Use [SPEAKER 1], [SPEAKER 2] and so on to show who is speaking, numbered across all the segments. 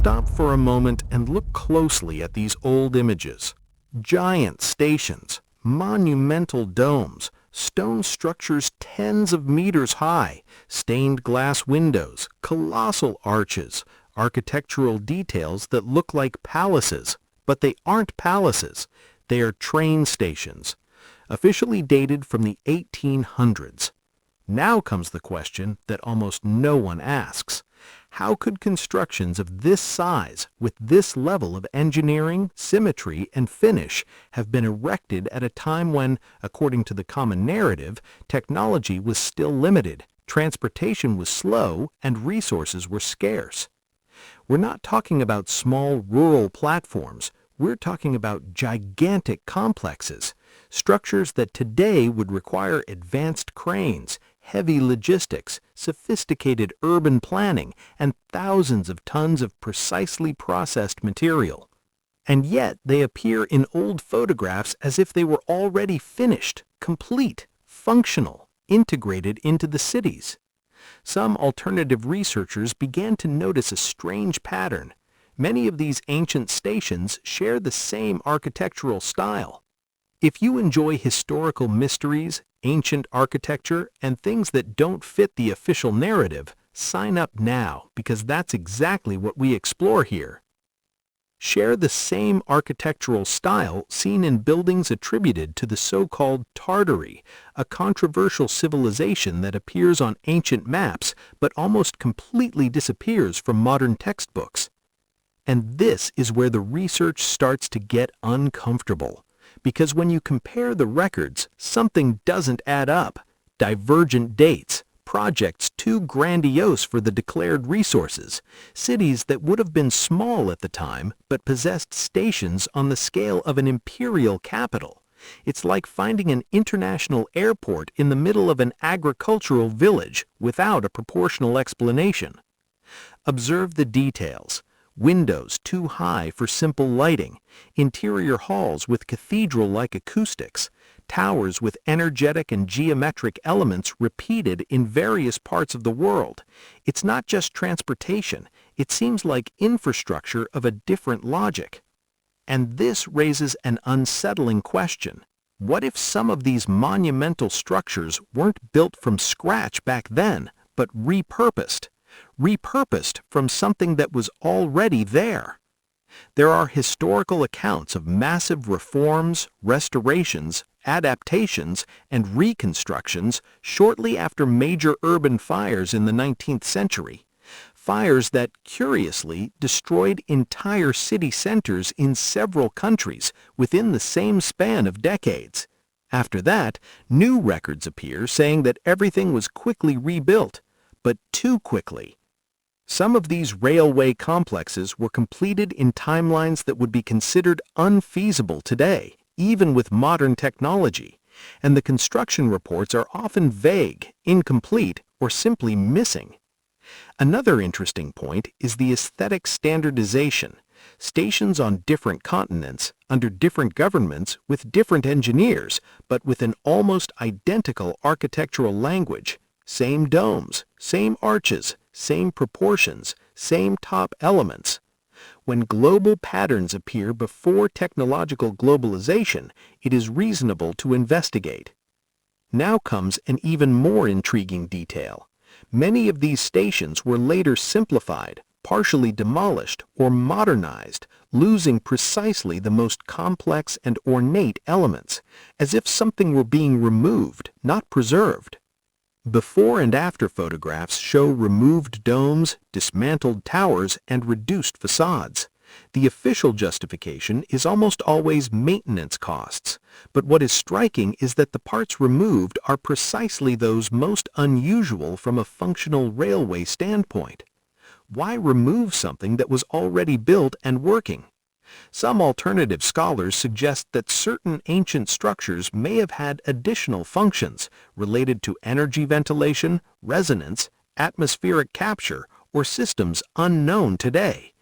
[SPEAKER 1] Stop for a moment and look closely at these old images. Giant stations, monumental domes, stone structures tens of meters high, stained glass windows, colossal arches, architectural details that look like palaces, but they aren't palaces. They are train stations, officially dated from the 1800s. Now comes the question that almost no one asks. How could constructions of this size, with this level of engineering, symmetry, and finish, have been erected at a time when, according to the common narrative, technology was still limited, transportation was slow, and resources were scarce? We're not talking about small rural platforms. We're talking about gigantic complexes, structures that today would require advanced cranes, heavy logistics, sophisticated urban planning, and thousands of tons of precisely processed material. And yet they appear in old photographs as if they were already finished, complete, functional, integrated into the cities. Some alternative researchers began to notice a strange pattern. Many of these ancient stations share the same architectural style. If you enjoy historical mysteries, ancient architecture, and things that don't fit the official narrative, sign up now, because that's exactly what we explore here. Share the same architectural style seen in buildings attributed to the so-called Tartary, a controversial civilization that appears on ancient maps but almost completely disappears from modern textbooks. And this is where the research starts to get uncomfortable. Because when you compare the records, something doesn't add up. Divergent dates, projects too grandiose for the declared resources, cities that would have been small at the time but possessed stations on the scale of an imperial capital. It's like finding an international airport in the middle of an agricultural village without a proportional explanation. Observe the details. Windows too high for simple lighting, interior halls with cathedral-like acoustics, towers with energetic and geometric elements repeated in various parts of the world. It's not just transportation, it seems like infrastructure of a different logic. And this raises an unsettling question. What if some of these monumental structures weren't built from scratch back then, but repurposed from something that was already there? There are historical accounts of massive reforms, restorations, adaptations, and reconstructions shortly after major urban fires in the 19th century. Fires that, curiously, destroyed entire city centers in several countries within the same span of decades. After that, new records appear saying that everything was quickly rebuilt, but too quickly. Some of these railway complexes were completed in timelines that would be considered unfeasible today, even with modern technology, and the construction reports are often vague, incomplete, or simply missing. Another interesting point is the aesthetic standardization. Stations on different continents, under different governments, with different engineers, but with an almost identical architectural language. Same domes, same arches, same proportions, same top elements. When global patterns appear before technological globalization, it is reasonable to investigate. Now comes an even more intriguing detail. Many of these stations were later simplified, partially demolished, or modernized, losing precisely the most complex and ornate elements, as if something were being removed, not preserved. Before and after photographs show removed domes, dismantled towers, and reduced facades. The official justification is almost always maintenance costs, but what is striking is that the parts removed are precisely those most unusual from a functional railway standpoint. Why remove something that was already built and working? Some alternative scholars suggest that certain ancient structures may have had additional functions related to energy ventilation, resonance, atmospheric capture, or systems unknown today.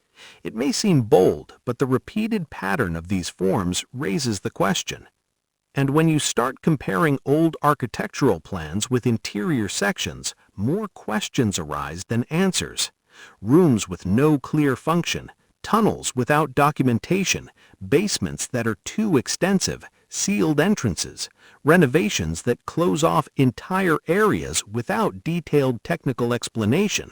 [SPEAKER 1] It may seem bold, but the repeated pattern of these forms raises the question. And when you start comparing old architectural plans with interior sections, more questions arise than answers. Rooms with no clear function, tunnels without documentation, basements that are too extensive, sealed entrances, renovations that close off entire areas without detailed technical explanation.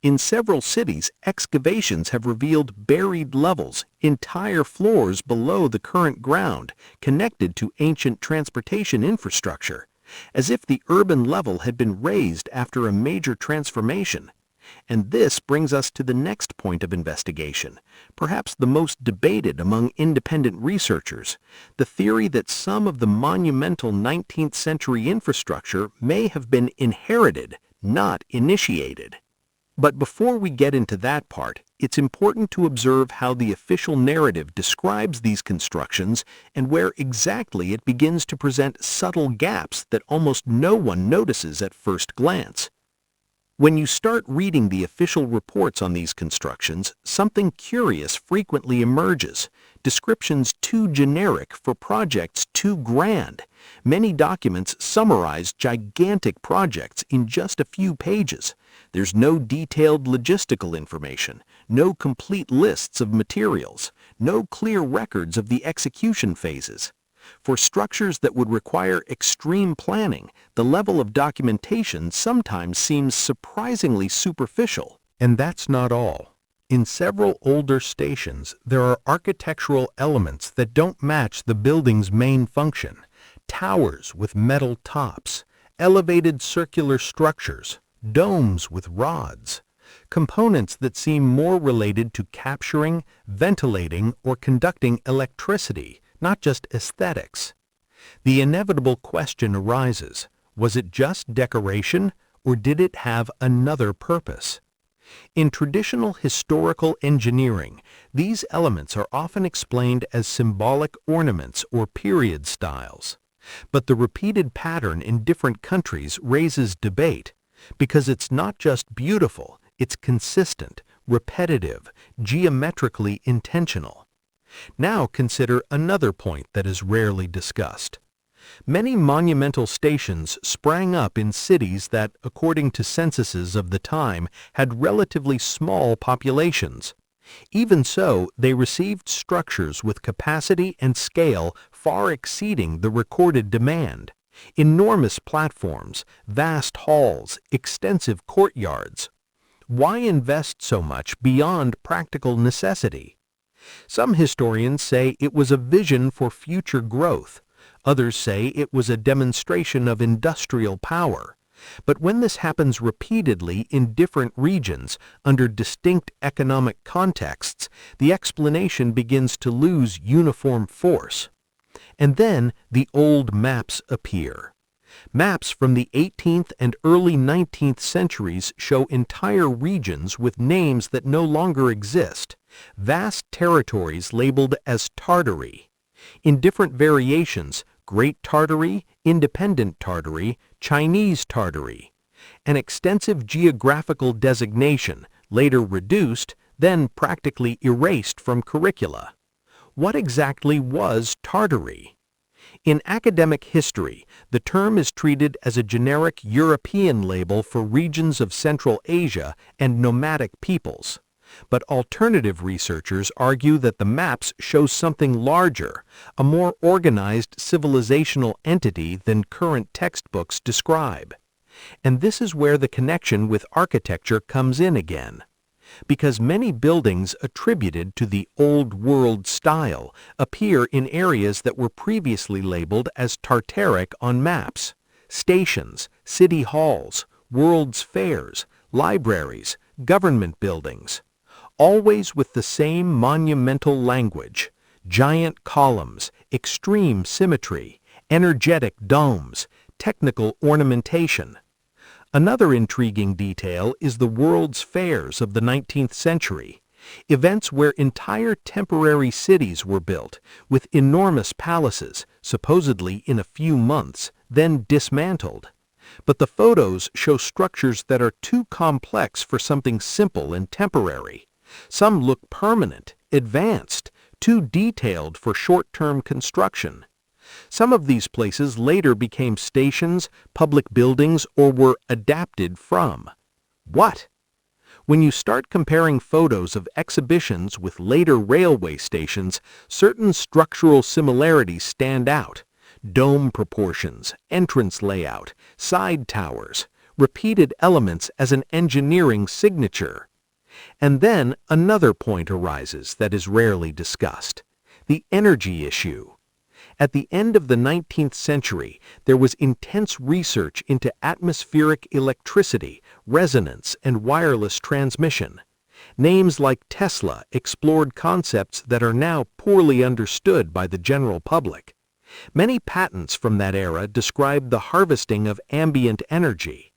[SPEAKER 1] In several cities, excavations have revealed buried levels, entire floors below the current ground, connected to ancient transportation infrastructure, as if the urban level had been raised after a major transformation. And this brings us to the next point of investigation, perhaps the most debated among independent researchers, the theory that some of the monumental 19th century infrastructure may have been inherited, not initiated. But before we get into that part, it's important to observe how the official narrative describes these constructions and where exactly it begins to present subtle gaps that almost no one notices at first glance. When you start reading the official reports on these constructions, something curious frequently emerges. Descriptions too generic for projects too grand. Many documents summarize gigantic projects in just a few pages. There's no detailed logistical information, no complete lists of materials, no clear records of the execution phases. For structures that would require extreme planning, the level of documentation sometimes seems surprisingly superficial. And that's not all. In several older stations, there are architectural elements that don't match the building's main function. Towers with metal tops, elevated circular structures, domes with rods. Components that seem more related to capturing, ventilating, or conducting electricity, not just aesthetics. The inevitable question arises, was it just decoration, or did it have another purpose? In traditional historical engineering, these elements are often explained as symbolic ornaments or period styles. But the repeated pattern in different countries raises debate, because it's not just beautiful, it's consistent, repetitive, geometrically intentional. Now consider another point that is rarely discussed. Many monumental stations sprang up in cities that, according to censuses of the time, had relatively small populations. Even so, they received structures with capacity and scale far exceeding the recorded demand. Enormous platforms, vast halls, extensive courtyards. Why invest so much beyond practical necessity? Some historians say it was a vision for future growth. Others say it was a demonstration of industrial power. But when this happens repeatedly in different regions, under distinct economic contexts, the explanation begins to lose uniform force. And then the old maps appear. Maps from the 18th and early 19th centuries show entire regions with names that no longer exist, vast territories labeled as Tartary. In different variations, Great Tartary, Independent Tartary, Chinese Tartary. An extensive geographical designation, later reduced, then practically erased from curricula. What exactly was Tartary? In academic history, the term is treated as a generic European label for regions of Central Asia and nomadic peoples. But alternative researchers argue that the maps show something larger, a more organized civilizational entity than current textbooks describe. And this is where the connection with architecture comes in again. Because many buildings attributed to the Old World style appear in areas that were previously labeled as Tartaric on maps: stations, city halls, world's fairs, libraries, government buildings. Always with the same monumental language: giant columns, extreme symmetry, energetic domes, technical ornamentation. Another intriguing detail is the World's Fairs of the 19th century, events where entire temporary cities were built, with enormous palaces, supposedly in a few months, then dismantled. But the photos show structures that are too complex for something simple and temporary. Some look permanent, advanced, too detailed for short-term construction. Some of these places later became stations, public buildings, or were adapted from. What? When you start comparing photos of exhibitions with later railway stations, certain structural similarities stand out. Dome proportions, entrance layout, side towers, repeated elements as an engineering signature. And then another point arises that is rarely discussed: the energy issue. At the end of the 19th century, there was intense research into atmospheric electricity, resonance, and wireless transmission. Names like Tesla explored concepts that are now poorly understood by the general public. Many patents from that era describe the harvesting of ambient energy.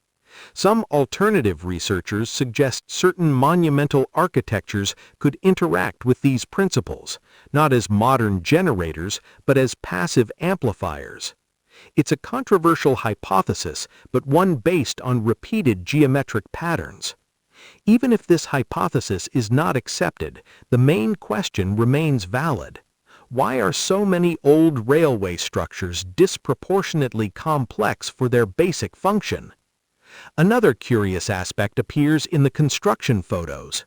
[SPEAKER 1] Some alternative researchers suggest certain monumental architectures could interact with these principles, not as modern generators, but as passive amplifiers. It's a controversial hypothesis, but one based on repeated geometric patterns. Even if this hypothesis is not accepted, the main question remains valid. Why are so many old railway structures disproportionately complex for their basic function? Another curious aspect appears in the construction photos.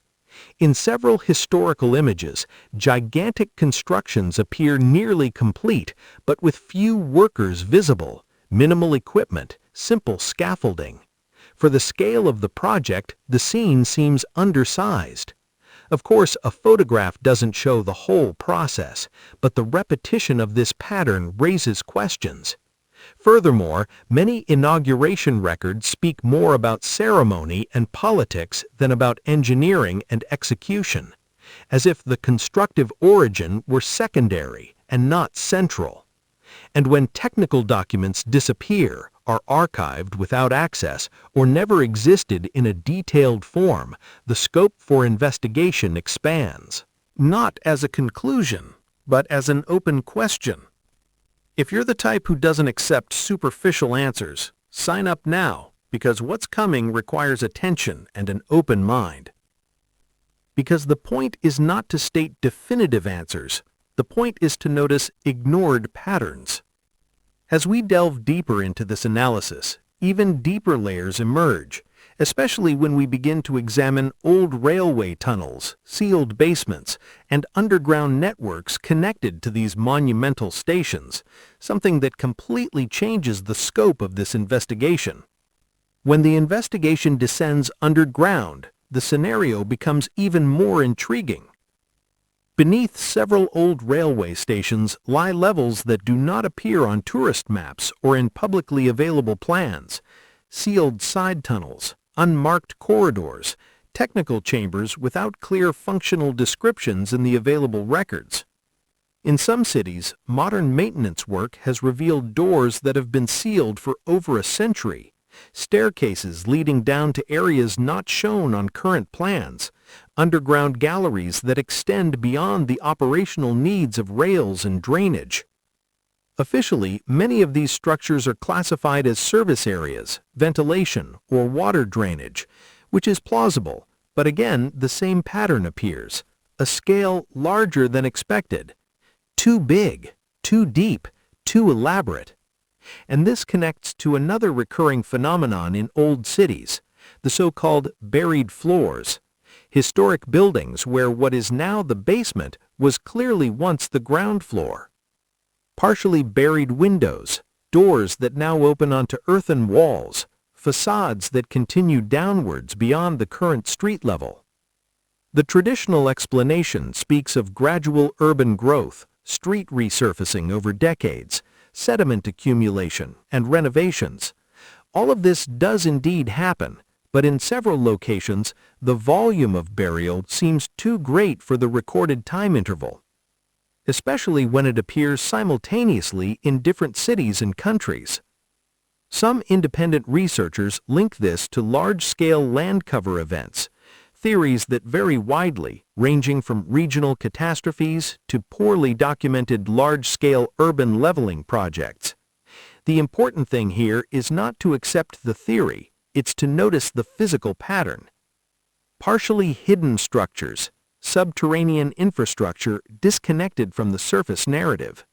[SPEAKER 1] In several historical images, gigantic constructions appear nearly complete, but with few workers visible, minimal equipment, simple scaffolding. For the scale of the project, the scene seems undersized. Of course, a photograph doesn't show the whole process, but the repetition of this pattern raises questions. Furthermore, many inauguration records speak more about ceremony and politics than about engineering and execution, as if the constructive origin were secondary and not central. And when technical documents disappear, are archived without access, or never existed in a detailed form, the scope for investigation expands, not as a conclusion, but as an open question. If you're the type who doesn't accept superficial answers, sign up now, because what's coming requires attention and an open mind. Because the point is not to state definitive answers, the point is to notice ignored patterns. As we delve deeper into this analysis, even deeper layers emerge, especially when we begin to examine old railway tunnels, sealed basements, and underground networks connected to these monumental stations, something that completely changes the scope of this investigation. When the investigation descends underground, the scenario becomes even more intriguing. Beneath several old railway stations lie levels that do not appear on tourist maps or in publicly available plans: sealed side tunnels, unmarked corridors, technical chambers without clear functional descriptions in the available records. In some cities, modern maintenance work has revealed doors that have been sealed for over a century, staircases leading down to areas not shown on current plans, underground galleries that extend beyond the operational needs of rails and drainage. Officially, many of these structures are classified as service areas, ventilation, or water drainage, which is plausible, but again, the same pattern appears: a scale larger than expected. Too big, too deep, too elaborate. And this connects to another recurring phenomenon in old cities, the so-called buried floors, historic buildings where what is now the basement was clearly once the ground floor. Partially buried windows, doors that now open onto earthen walls, facades that continue downwards beyond the current street level. The traditional explanation speaks of gradual urban growth, street resurfacing over decades, sediment accumulation, and renovations. All of this does indeed happen, but in several locations, the volume of burial seems too great for the recorded time interval, especially when it appears simultaneously in different cities and countries. Some independent researchers link this to large-scale land cover events, theories that vary widely, ranging from regional catastrophes to poorly documented large-scale urban leveling projects. The important thing here is not to accept the theory, it's to notice the physical pattern. Partially hidden structures, subterranean infrastructure disconnected from the surface narrative.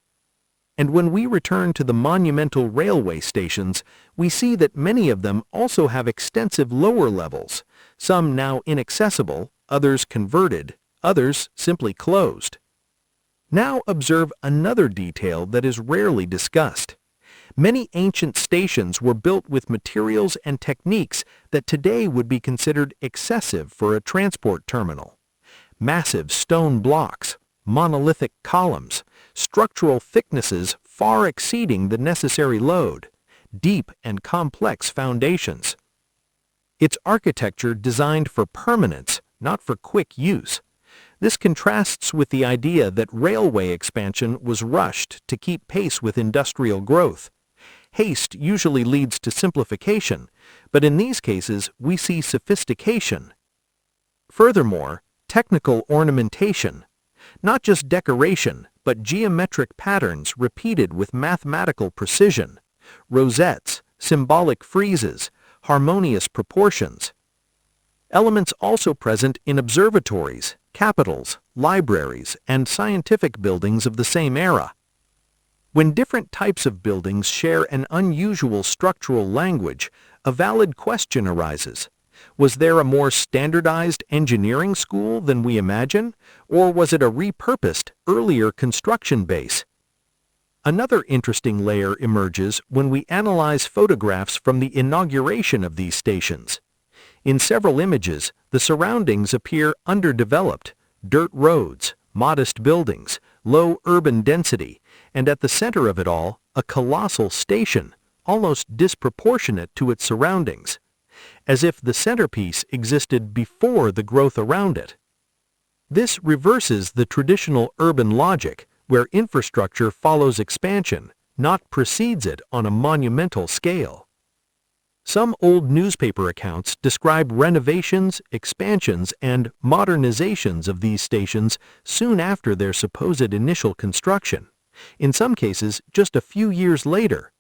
[SPEAKER 1] And when we return to the monumental railway stations, we see that many of them also have extensive lower levels, some now inaccessible, others converted, others simply closed. Now observe another detail that is rarely discussed. Many ancient stations were built with materials and techniques that today would be considered excessive for a transport terminal. Massive stone blocks, monolithic columns, structural thicknesses far exceeding the necessary load, deep and complex foundations. Its architecture designed for permanence, not for quick use. This contrasts with the idea that railway expansion was rushed to keep pace with industrial growth. Haste usually leads to simplification, but in these cases we see sophistication. Furthermore, technical ornamentation. Not just decoration, but geometric patterns repeated with mathematical precision. Rosettes, symbolic friezes, harmonious proportions. Elements also present in observatories, capitals, libraries, and scientific buildings of the same era. When different types of buildings share an unusual structural language, a valid question arises. Was there a more standardized engineering school than we imagine, or was it a repurposed, earlier construction base? Another interesting layer emerges when we analyze photographs from the inauguration of these stations. In several images, the surroundings appear underdeveloped: dirt roads, modest buildings, low urban density, and at the center of it all, a colossal station, almost disproportionate to its surroundings, as if the centerpiece existed before the growth around it. This reverses the traditional urban logic, where infrastructure follows expansion, not precedes it on a monumental scale. Some old newspaper accounts describe renovations, expansions, and modernizations of these stations soon after their supposed initial construction, in some cases just a few years later,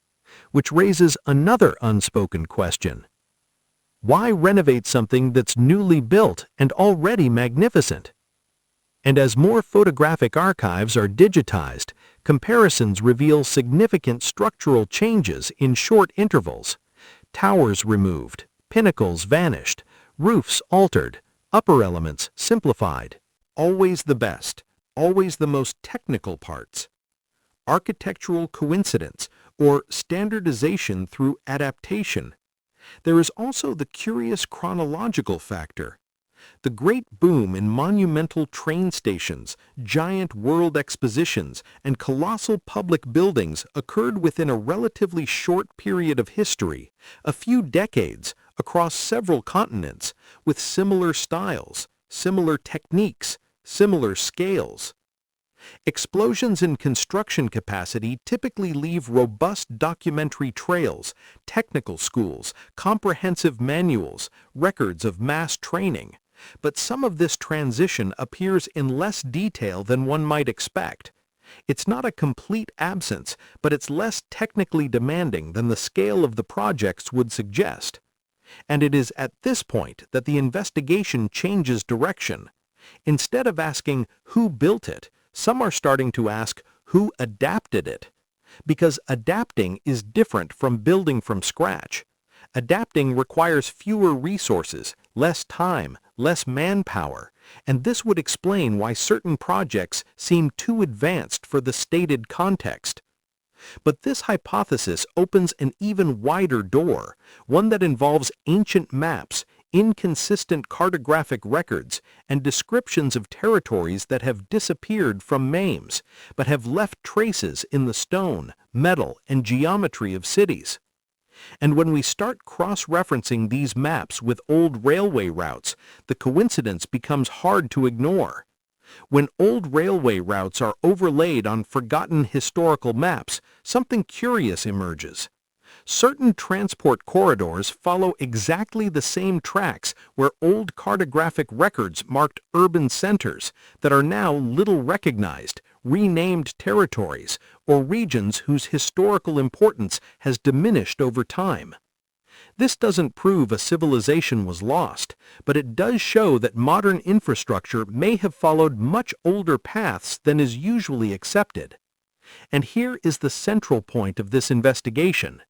[SPEAKER 1] which raises another unspoken question. Why renovate something that's newly built and already magnificent? And as more photographic archives are digitized, comparisons reveal significant structural changes in short intervals. Towers removed, pinnacles vanished, roofs altered, upper elements simplified. Always the best, always the most technical parts. Architectural coincidence, or standardization through adaptation. There is also the curious chronological factor. The great boom in monumental train stations, giant world expositions, and colossal public buildings occurred within a relatively short period of history, a few decades, across several continents, with similar styles, similar techniques, similar scales. Explosions in construction capacity typically leave robust documentary trails, technical schools, comprehensive manuals, records of mass training. But some of this transition appears in less detail than one might expect. It's not a complete absence, but it's less technically demanding than the scale of the projects would suggest. And it is at this point that the investigation changes direction. Instead of asking who built it, some are starting to ask who adapted it. Because adapting is different from building from scratch. Adapting requires fewer resources, less time, less manpower, and this would explain why certain projects seem too advanced for the stated context. But this hypothesis opens an even wider door, one that involves ancient maps, inconsistent cartographic records, and descriptions of territories that have disappeared from names, but have left traces in the stone, metal, and geometry of cities. And when we start cross-referencing these maps with old railway routes, the coincidence becomes hard to ignore. When old railway routes are overlaid on forgotten historical maps, something curious emerges. Certain transport corridors follow exactly the same tracks where old cartographic records marked urban centers that are now little recognized, renamed territories, or regions whose historical importance has diminished over time. This doesn't prove a civilization was lost, but it does show that modern infrastructure may have followed much older paths than is usually accepted. And here is the central point of this investigation.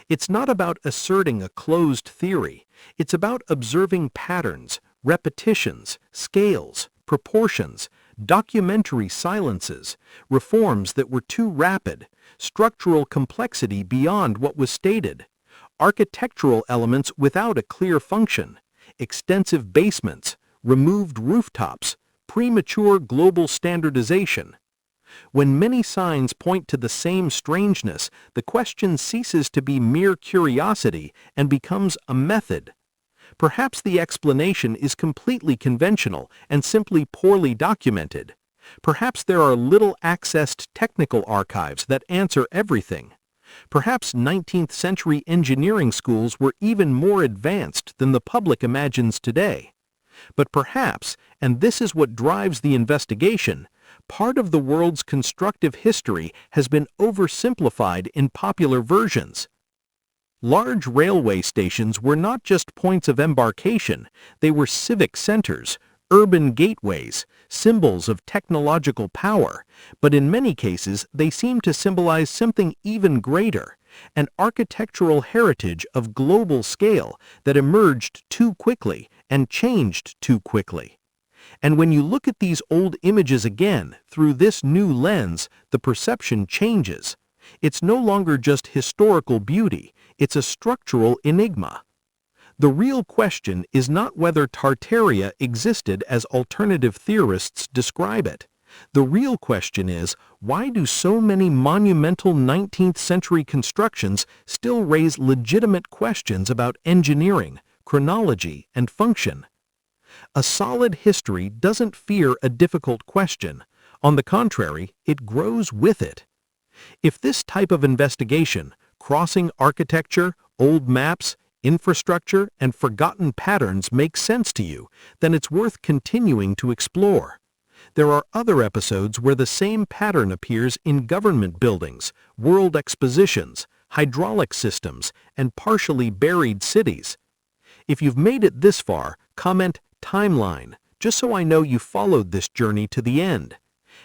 [SPEAKER 1] It's not about asserting a closed theory. It's about observing patterns, repetitions, scales, proportions, documentary silences, reforms that were too rapid, structural complexity beyond what was stated, architectural elements without a clear function, extensive basements, removed rooftops, premature global standardization. When many signs point to the same strangeness, the question ceases to be mere curiosity and becomes a method. Perhaps the explanation is completely conventional and simply poorly documented. Perhaps there are little-accessed technical archives that answer everything. Perhaps 19th century engineering schools were even more advanced than the public imagines today. But perhaps, and this is what drives the investigation, part of the world's constructive history has been oversimplified in popular versions. Large railway stations were not just points of embarkation, they were civic centers, urban gateways, symbols of technological power, but in many cases they seem to symbolize something even greater, an architectural heritage of global scale that emerged too quickly and changed too quickly. And when you look at these old images again through this new lens, the perception changes. It's no longer just historical beauty, it's a structural enigma. The real question is not whether Tartaria existed as alternative theorists describe it. The real question is, why do so many monumental 19th century constructions still raise legitimate questions about engineering, chronology, and function? A solid history doesn't fear a difficult question. On the contrary, it grows with it. If this type of investigation, crossing architecture, old maps, infrastructure, and forgotten patterns makes sense to you, then it's worth continuing to explore. There are other episodes where the same pattern appears in government buildings, world expositions, hydraulic systems, and partially buried cities. If you've made it this far, comment timeline, just so I know you followed this journey to the end.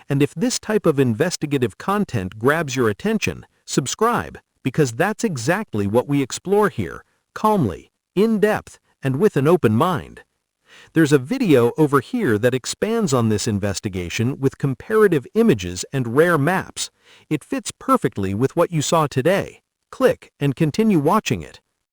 [SPEAKER 1] And if this type of investigative content grabs your attention, subscribe, because that's exactly what we explore here, calmly, in depth, and with an open mind. There's a video over here that expands on this investigation with comparative images and rare maps. It fits perfectly with what you saw today. Click and continue watching it.